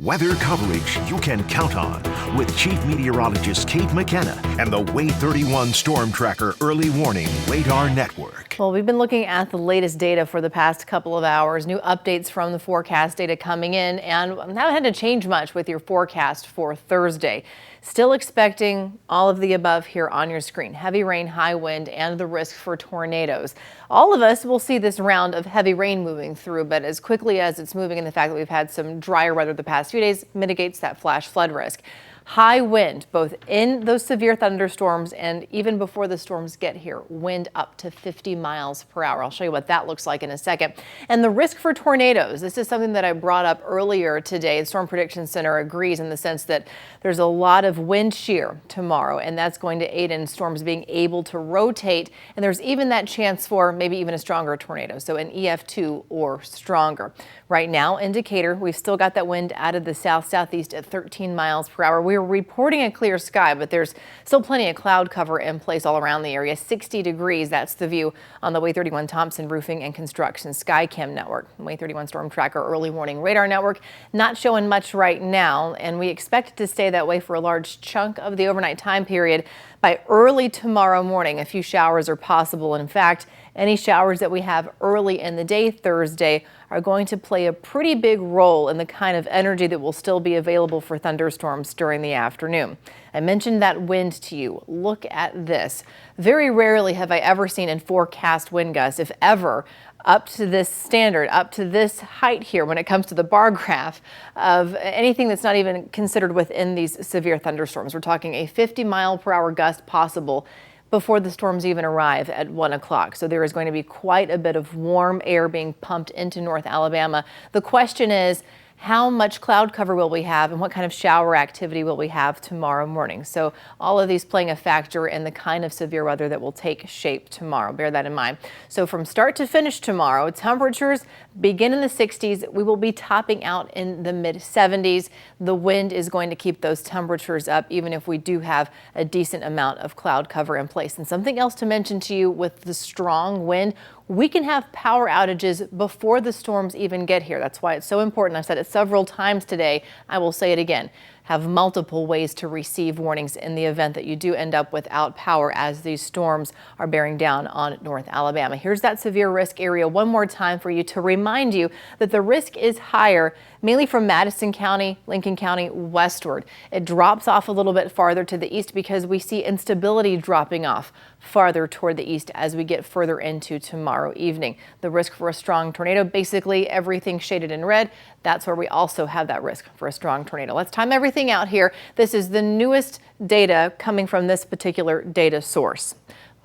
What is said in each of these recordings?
Weather coverage you can count on with Chief Meteorologist Kate McKenna and the Wave 31 Storm Tracker Early Warning Radar Network. Well, we've been looking at the latest data for the past couple of hours, new updates from the forecast data coming in, and haven't had to change much with your forecast for Thursday. Still expecting all of the above here on your screen. Heavy rain, high wind, and the risk for tornadoes. All of us will see this round of heavy rain moving through, but as quickly as it's moving, and the fact that we've had some drier weather the past few days mitigates that flash flood risk. High wind, both in those severe thunderstorms and even before the storms get here, wind up to 50 miles per hour. I'll show you what that looks like in a second. And the risk for tornadoes. This is something that I brought up earlier today. The Storm Prediction Center agrees in the sense that there's a lot of wind shear tomorrow, and that's going to aid in storms being able to rotate. And there's even that chance for maybe even a stronger tornado, so an EF2 or stronger. Right now, indicator, we've still got that wind out of the south-southeast at 13 miles per hour. We're reporting a clear sky, but there's still plenty of cloud cover in place all around the area. 60 degrees, that's the view on the Wave 31 Thompson Roofing and Construction Skycam network. Wave 31 Storm Tracker Early Warning Radar Network not showing much right now, and we expect it to stay that way for a large chunk of the overnight time period. By early tomorrow morning, a few showers are possible. And in fact, any showers that we have early in the day Thursday are going to play a pretty big role in the kind of energy that will still be available for thunderstorms during the afternoon. I mentioned that wind to you. Look at this. Very rarely have I ever seen in forecast wind gusts, if ever, up to this standard, up to this height here when it comes to the bar graph of anything that's not even considered within these severe thunderstorms. We're talking a 50-mile-per-hour gust possible before the storms even arrive at 1 o'clock. So there is going to be quite a bit of warm air being pumped into North Alabama. The question is, how much cloud cover will we have and what kind of shower activity will we have tomorrow morning? So all of these playing a factor in the kind of severe weather that will take shape tomorrow. Bear that in mind. So from start to finish tomorrow, temperatures begin in the 60s. We will be topping out in the mid 70s. The wind is going to keep those temperatures up even if we do have a decent amount of cloud cover in place. And something else to mention to you with the strong wind, we can have power outages before the storms even get here. That's why it's so important. I've said it several times today. I will say it again. Have multiple ways to receive warnings in the event that you do end up without power as these storms are bearing down on North Alabama. Here's that severe risk area one more time for you to remind you that the risk is higher, mainly from Madison County, Lincoln County westward. It drops off a little bit farther to the east because we see instability dropping off farther toward the east as we get further into tomorrow evening. The risk for a strong tornado, basically everything shaded in red, that's where we also have that risk for a strong tornado. Let's time everything out here. This is the newest data coming from this particular data source.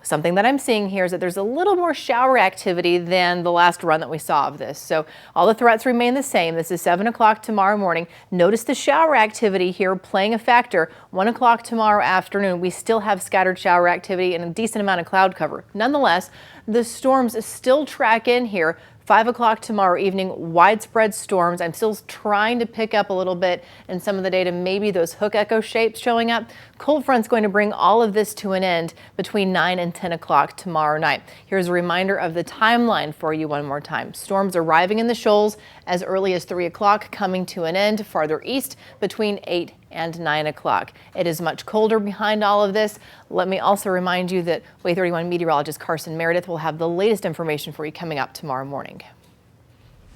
Something that I'm seeing here is that there's a little more shower activity than the last run that we saw of this. So all the threats remain the same. This is 7 o'clock tomorrow morning. Notice the shower activity here playing a factor. 1 o'clock tomorrow afternoon, we still have scattered shower activity and a decent amount of cloud cover. Nonetheless, the storms still track in here. 5 o'clock tomorrow evening, widespread storms. I'm still trying to pick up a little bit in some of the data, maybe those hook echo shapes showing up. Cold front's going to bring all of this to an end between 9 and 10 o'clock tomorrow night. Here's a reminder of the timeline for you one more time. Storms arriving in the shoals as early as 3 o'clock, coming to an end farther east between 8 and 9 o'clock. It is much colder behind all of this. Let me also remind you that Wave 31 meteorologist Carson Meredith will have the latest information for you coming up tomorrow morning.